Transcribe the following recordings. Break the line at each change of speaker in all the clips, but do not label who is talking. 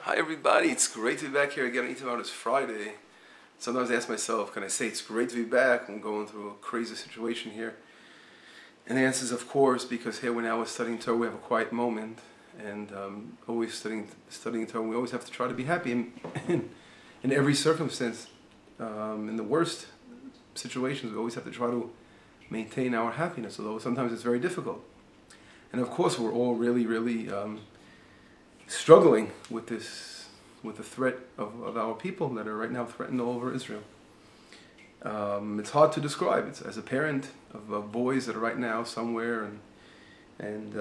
Hi everybody, it's great to be back here again. Eating out is Friday. Sometimes I ask myself, can I say it's great to be back? I'm going through a crazy situation here. And the answer is of course, because here when I was studying Torah, we have a quiet moment. And always studying Torah, we always have to try to be happy in every circumstance. In the worst situations, we always have to try to maintain our happiness, although sometimes it's very difficult. And of course, we're all really struggling with the threat of our people that are right now threatened all over Israel. It's hard to describe. It's as a parent of boys that are right now somewhere and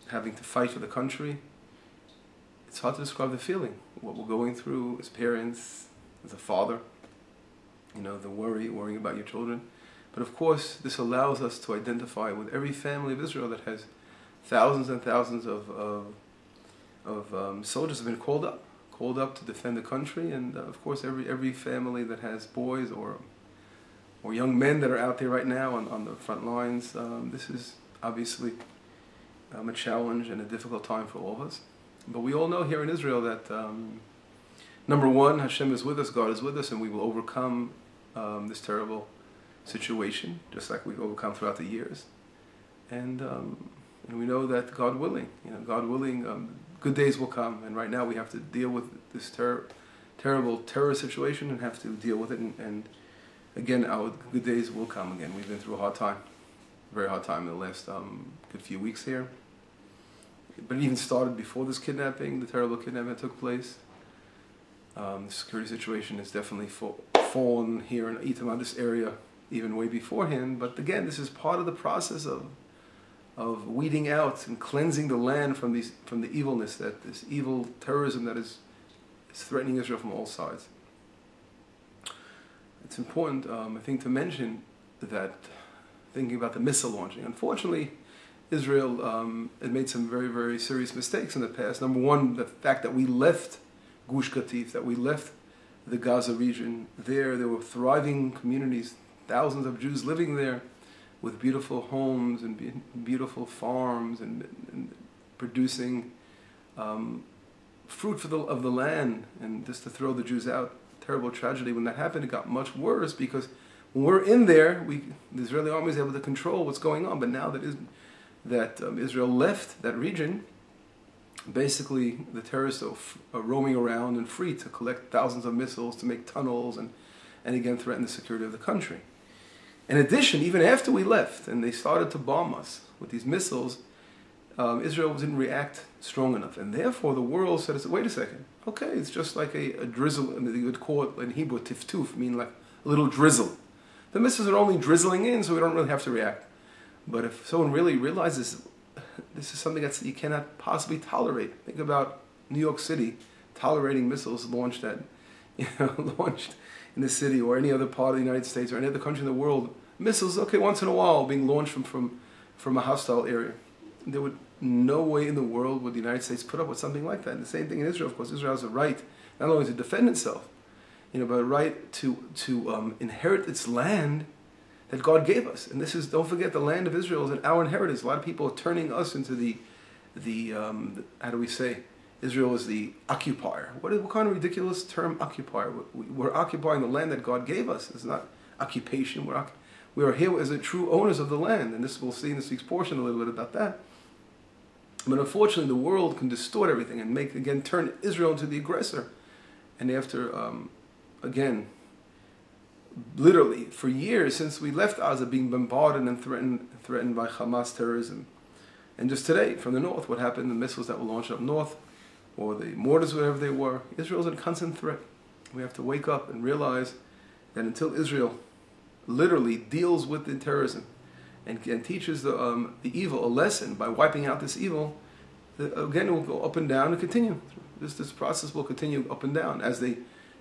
having to fight for the country. It's hard to describe the feeling, what we're going through as parents, as a father. You know, the worrying about your children. But of course, this allows us to identify with every family of Israel that has thousands and thousands of soldiers have been called up to defend the country, and of course every family that has boys or young men that are out there right now on the front lines. This is obviously a challenge and a difficult time for all of us. But we all know here in Israel that number one, Hashem is with us, God is with us, and we will overcome this terrible situation, just like we've overcome throughout the years. And we know that God willing, good days will come. And right now we have to deal with this terrible terror situation and have to deal with it. And again, our good days will come again. We've been through a hard time, very hard time in the last good few weeks here. But it even started before this kidnapping, the terrible kidnapping that took place. The security situation has definitely fallen here in Itamar, this area, even way beforehand. But again, this is part of the process of weeding out and cleansing the land from the evilness, that this evil terrorism that is threatening Israel from all sides. It's important, I think, to mention that, thinking about the missile launching, unfortunately, Israel had made some very serious mistakes in the past. Number one, the fact that we left Gush Katif, that we left the Gaza region. There were thriving communities, thousands of Jews living there, with beautiful homes and beautiful farms and producing fruit of the land, and just to throw the Jews out, terrible tragedy. When that happened, it got much worse, because when we're in there, the Israeli army is able to control what's going on. But now that Israel left that region, basically the terrorists are roaming around and free to collect thousands of missiles, to make tunnels, and again threaten the security of the country. In addition, even after we left and they started to bomb us with these missiles, Israel didn't react strong enough. And therefore the world said, wait a second, okay, it's just like a drizzle, and they would call it in Hebrew tiftuf, meaning like a little drizzle. The missiles are only drizzling in, so we don't really have to react. But if someone really realizes this is something that you cannot possibly tolerate, think about New York City tolerating missiles launched in the city or any other part of the United States or any other country in the world. Missiles, okay, once in a while being launched from a hostile area. There would no way in the world would the United States put up with something like that. And the same thing in Israel, of course. Israel has a right not only to defend itself, but a right to inherit its land that God gave us. And this is, don't forget, the land of Israel is our inheritance. A lot of people are turning us into the how do we say, Israel is the occupier. What kind of ridiculous term, occupier? We're occupying the land that God gave us. It's not occupation. We are here as the true owners of the land. And this we'll see in this week's portion a little bit about that. But unfortunately, the world can distort everything and turn Israel into the aggressor. And after, again, literally for years since we left Gaza, being bombarded and threatened by Hamas terrorism. And just today, from the north, what happened, the missiles that were launched up north, or the mortars, whatever they were, Israel's in constant threat. We have to wake up and realize that until Israel literally deals with the terrorism and teaches the evil a lesson by wiping out this evil, again it will go up and down and continue. This process will continue up and down. As they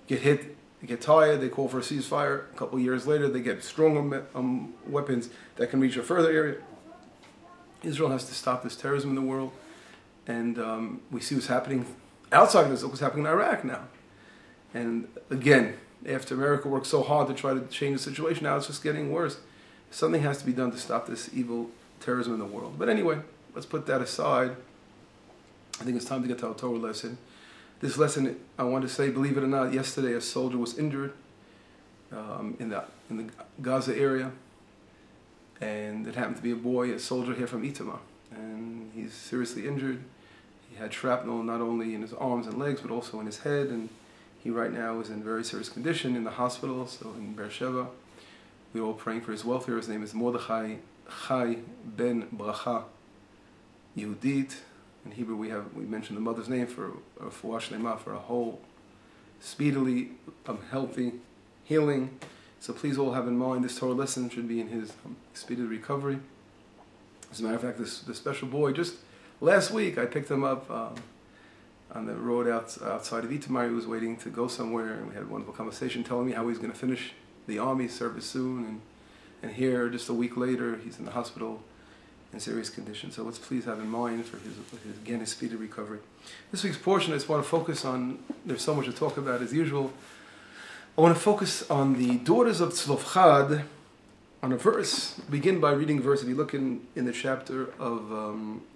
get hit, they get tired, they call for a ceasefire. A couple of years later, they get stronger weapons that can reach a further area. Israel has to stop this terrorism in the world. And we see what's happening outside of Israel, what's happening in Iraq now. And again, after America worked so hard to try to change the situation, now it's just getting worse. Something has to be done to stop this evil terrorism in the world. But anyway, let's put that aside. I think it's time to get to our Torah lesson. This lesson, I want to say, believe it or not, yesterday a soldier was injured in the Gaza area, and it happened to be a boy, a soldier here from Itamar, and he's seriously injured. He had shrapnel not only in his arms and legs, but also in his head, and he right now is in very serious condition in the hospital, so in Beersheba. We're all praying for his welfare. His name is Mordechai Chai Ben Bracha Yehudit. In Hebrew we mentioned the mother's name for a whole speedily healthy healing. So please all have in mind this Torah lesson should be in his speedy recovery. As a matter of fact, this special boy, just last week I picked him up on the road outside of Itamar. He was waiting to go somewhere, and we had a wonderful conversation telling me how he's going to finish the army service soon, and here just a week later he's in the hospital in serious condition. So let's please have in mind for his speedy recovery. This week's portion I just want to focus on, there's so much to talk about as usual. I want to focus on the daughters of Tzlofchad, on a verse. Begin by reading a verse. If you look in the chapter of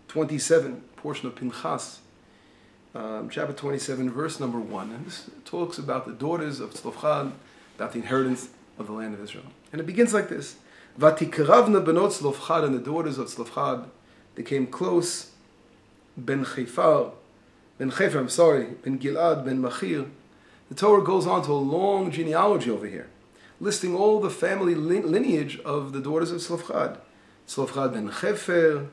27, portion of Pinchas, chapter 27, verse number 1. And this talks about the daughters of Tzlofchad, about the inheritance of the land of Israel. And it begins like this. Vatikravna benot Tzlofchad, and the daughters of Tzlofchad, they came close. Ben Gilad, Ben Machir. The Torah goes on to a long genealogy over here, listing all the family lineage of the daughters of Tzlofchad. Tzlofchad ben Chefer,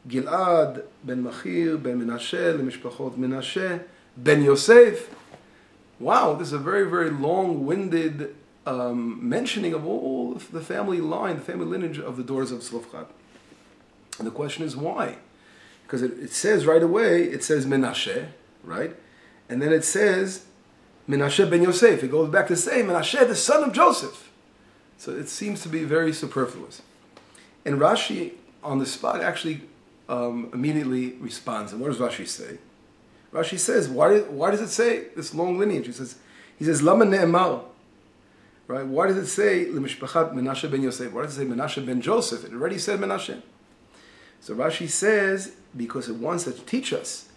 Gilad ben Machir, ben Menashe, Lemishpachot Menashe, ben Yosef. Wow, this is a very, very long-winded mentioning of all the family line, the family lineage of the daughters of Tzlofchad. And the question is why? Because it says right away, it says Menashe, right? And then it says Menashe ben Yosef. It goes back to say Menashe, the son of Joseph. So it seems to be very superfluous. And Rashi, on the spot, actually immediately responds. And what does Rashi say? Rashi says, why does it say this long lineage? He says, Lama ne'emar. Right? Why does it say Lemishpachat Menashe ben Yosef? Why does it say Menashe ben Joseph? It already said Menashe. So Rashi says, because it wants to teach us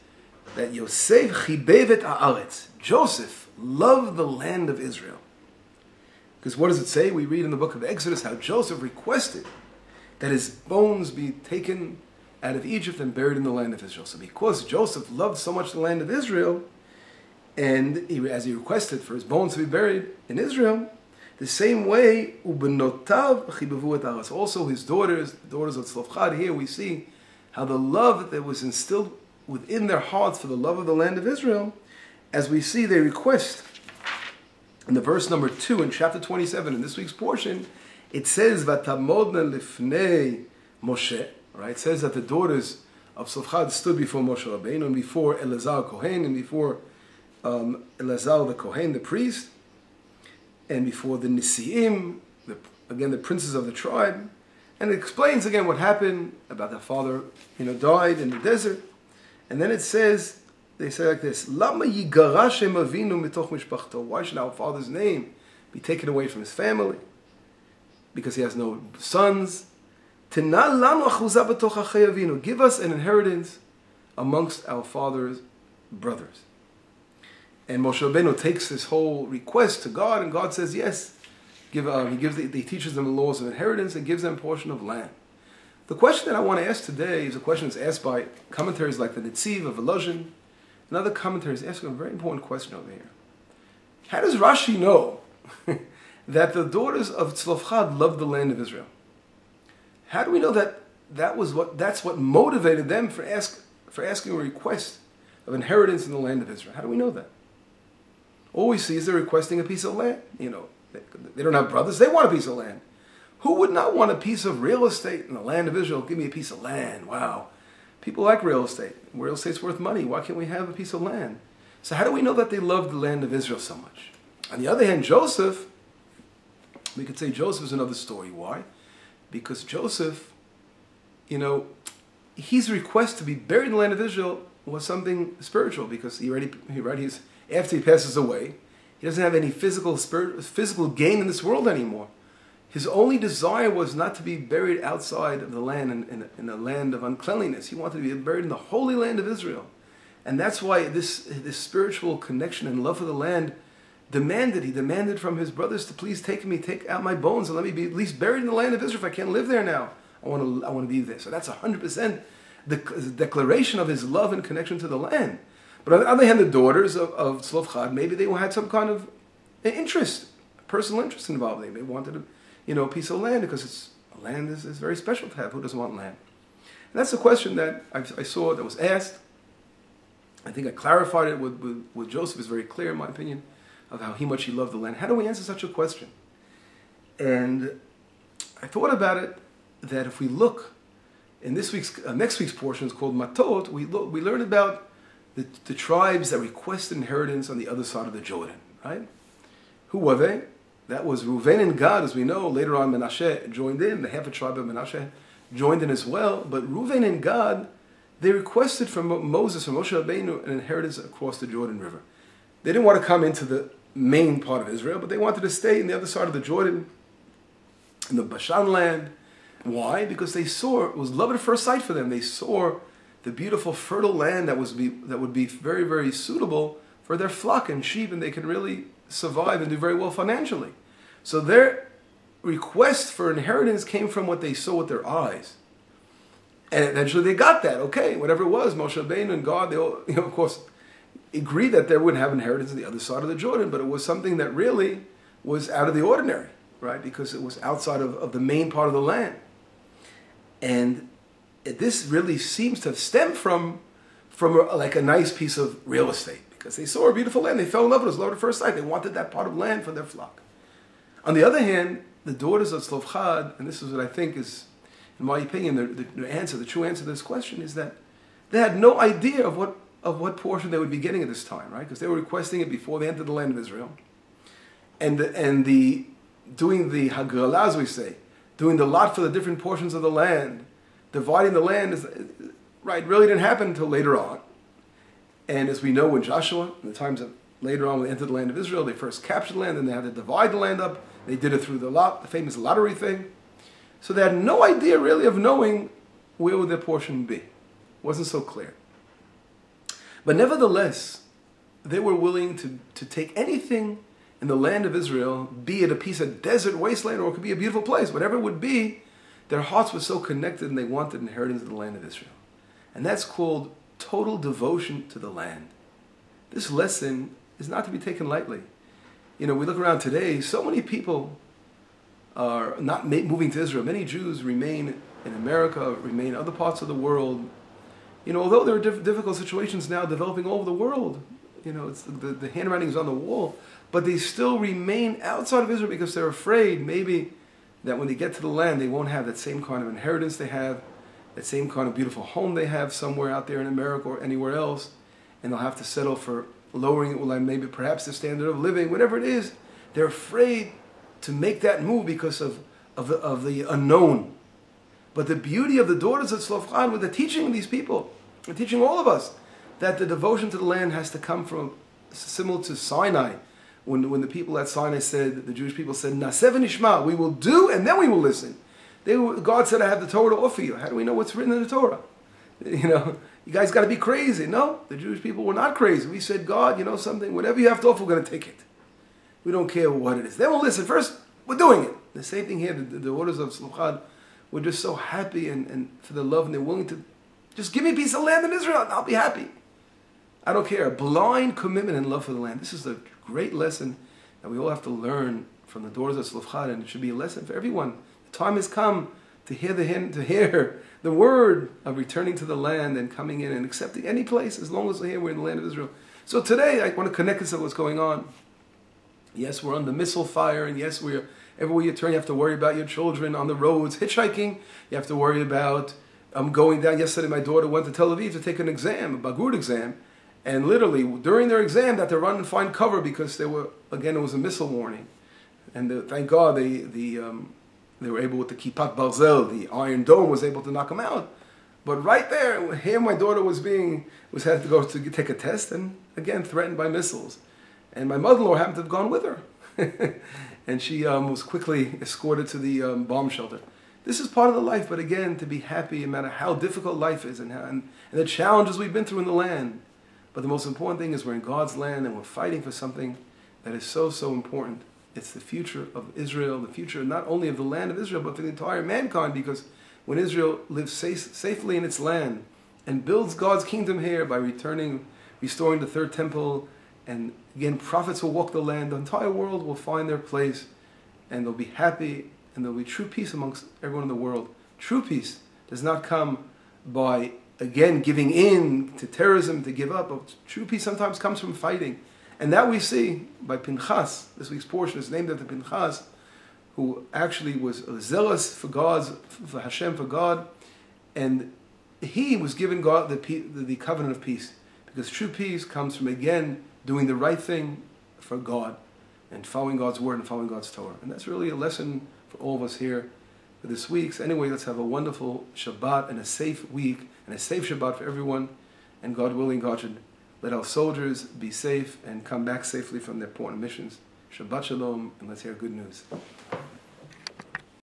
that Yosef chibevet haaretz. Joseph loved the land of Israel. Because what does it say? We read in the book of Exodus how Joseph requested that his bones be taken out of Egypt and buried in the land of Israel. So because Joseph loved so much the land of Israel, and as he requested for his bones to be buried in Israel, the same way, ubenotav chibevu et haaretz. Also his daughters, the daughters of Tzlofchad, here we see how the love that was instilled within their hearts for the love of the land of Israel, as we see they request. In the verse number 2 in chapter 27, in this week's portion, it says, Vatamodna lifnei Moshe, right? It says that the daughters of Tzlofchad stood before Moshe Rabbeinu, and before Elazar Kohen, and before Elazar the Kohen, the priest, and before the Nisiim, again the princes of the tribe. And it explains again what happened about their father, died in the desert. And then it says, they say like this, Lama yigarash avinu mitoch mishpachto. Why should our father's name be taken away from his family? Because he has no sons. Tena lanu achuzah b'toch achei avinu. Give us an inheritance amongst our father's brothers. And Moshe Rabbeinu takes this whole request to God, and God says yes. He teaches them the laws of inheritance and gives them a portion of land. The question that I want to ask today is a question that's asked by commentaries like the Netziv of Volozhin, and other commentaries asking a very important question over here. How does Rashi know that the daughters of Tzlofchad loved the land of Israel? How do we know that that's what motivated them for asking a request of inheritance in the land of Israel? How do we know that? All we see is they're requesting a piece of land. They don't have brothers, they want a piece of land. Who would not want a piece of real estate in the land of Israel? Give me a piece of land. Wow. People like real estate. Real estate's worth money. Why can't we have a piece of land? So how do we know that they loved the land of Israel so much? On the other hand, Joseph, we could say Joseph is another story. Why? Because Joseph, his request to be buried in the land of Israel was something spiritual, because after he passes away, he doesn't have any physical gain in this world anymore. His only desire was not to be buried outside of the land in a land of uncleanliness. He wanted to be buried in the holy land of Israel. And that's why this spiritual connection and love for the land he demanded from his brothers to please take out my bones and let me be at least buried in the land of Israel if I can't live there now. I want to be there. So that's 100% the declaration of his love and connection to the land. But on the other hand, the daughters of Tzlofchad, maybe they had some kind of interest, personal interest involved. They wanted a piece of land because land is very special to have. Who doesn't want land? And that's the question that I saw that was asked. I think I clarified it with Joseph. It's very clear, in my opinion, of how much he loved the land. How do we answer such a question? And I thought about it that if we look in next week's portion is called Matot, we learn about the tribes that requested inheritance on the other side of the Jordan, right? Who were they? That was Reuven and Gad, as we know. Later on, Menashe joined in. The half a tribe of Menashe joined in as well. But Reuven and Gad, they requested from Moses, from Moshe Rabbeinu, an inheritance across the Jordan River. They didn't want to come into the main part of Israel, but they wanted to stay in the other side of the Jordan, in the Bashan land. Why? Because they saw, it was love at first sight for them. They saw the beautiful, fertile land that would be very, very suitable for their flock and sheep, and they can really survive and do very well financially. So their request for inheritance came from what they saw with their eyes. And eventually they got that. Okay, whatever it was, Moshe Rabbeinu and God, they all, of course, agreed that they would have inheritance on the other side of the Jordan, but it was something that really was out of the ordinary, right? Because it was outside of the main part of the land. And this really seems to have stemmed from like a nice piece of real estate, because they saw a beautiful land. They fell in love with it. It was love at first sight. They wanted that part of land for their flock. On the other hand, the daughters of Tzlofchad, and this is what I think is, in my opinion, the true answer to this question is that they had no idea of what portion they would be getting at this time, right? Because they were requesting it before they entered the land of Israel. And doing the Hagralah, as we say, doing the lot for the different portions of the land, dividing the land, really didn't happen until later on. And as we know, when Joshua, in the times of later on, when they entered the land of Israel, they first captured the land, and they had to divide the land up. They did it through the famous lottery thing. So they had no idea really of knowing where would their portion be. It wasn't so clear. But nevertheless, they were willing to take anything in the land of Israel, be it a piece of desert wasteland or it could be a beautiful place, whatever it would be. Their hearts were so connected and they wanted inheritance of the land of Israel. And that's called total devotion to the land. This lesson is not to be taken lightly. We look around today, so many people are not moving to Israel. Many Jews remain in America, remain in other parts of the world. Although there are difficult situations now developing all over the world, it's the handwriting is on the wall, but they still remain outside of Israel because they're afraid maybe that when they get to the land, they won't have that same kind of inheritance they have, that same kind of beautiful home they have somewhere out there in America or anywhere else, and they'll have to settle for lowering it, maybe perhaps the standard of living, whatever it is. They're afraid to make that move because of the unknown. But the beauty of the daughters of Tzlofchad with the teaching these people, and teaching all of us, that the devotion to the land has to come from, similar to Sinai, when the people at Sinai said, the Jewish people said, Naseh v'nishma, we will do and then we will listen. God said, I have the Torah to offer you. How do we know what's written in the Torah? You guys got to be crazy. No, the Jewish people were not crazy. We said, God, something, whatever you have to offer, we're going to take it. We don't care what it is. Then we'll listen. First, we're doing it. The same thing here, the daughters of Tzlofchad were just so happy and for the love, and they're willing to just give me a piece of land in Israel and I'll be happy. I don't care. A blind commitment and love for the land. This is a great lesson that we all have to learn from the daughters of Tzlofchad, and it should be a lesson for everyone. The time has come to hear the word of returning to the land and coming in and accepting any place as long as we're in the land of Israel. So today I want to connect this to what's going on. Yes, we're under missile fire, and yes, everywhere you turn, you have to worry about your children on the roads, hitchhiking. You have to worry about going down. Yesterday, my daughter went to Tel Aviv to take an exam, a Bagrut exam, and literally during their exam, they had to run and find cover because it was a missile warning. And thank God they were able with the Kipat Barzel, the Iron Dome, was able to knock them out. But right there, here my daughter had to go to take a test, and again threatened by missiles. And my mother-in-law happened to have gone with her. And she was quickly escorted to the bomb shelter. This is part of the life, but again, to be happy no matter how difficult life is and the challenges we've been through in the land. But the most important thing is we're in God's land and we're fighting for something that is so, so important. It's the future of Israel, the future not only of the land of Israel, but for the entire mankind, because when Israel lives safely in its land and builds God's kingdom here by restoring the third temple, and again, prophets will walk the land, the entire world will find their place, and they'll be happy, and there'll be true peace amongst everyone in the world. True peace does not come by, again, giving in to terrorism, to give up. But true peace sometimes comes from fighting. And that we see by Pinchas. This week's portion is named after Pinchas, who actually was zealous for Hashem, for God. And he was given God the covenant of peace. Because true peace comes from, again, doing the right thing for God and following God's word and following God's Torah. And that's really a lesson for all of us here for this week. So anyway, let's have a wonderful Shabbat and a safe week and a safe Shabbat for everyone. And God willing, God should let our soldiers be safe and come back safely from their important missions. Shabbat Shalom, and let's hear good news.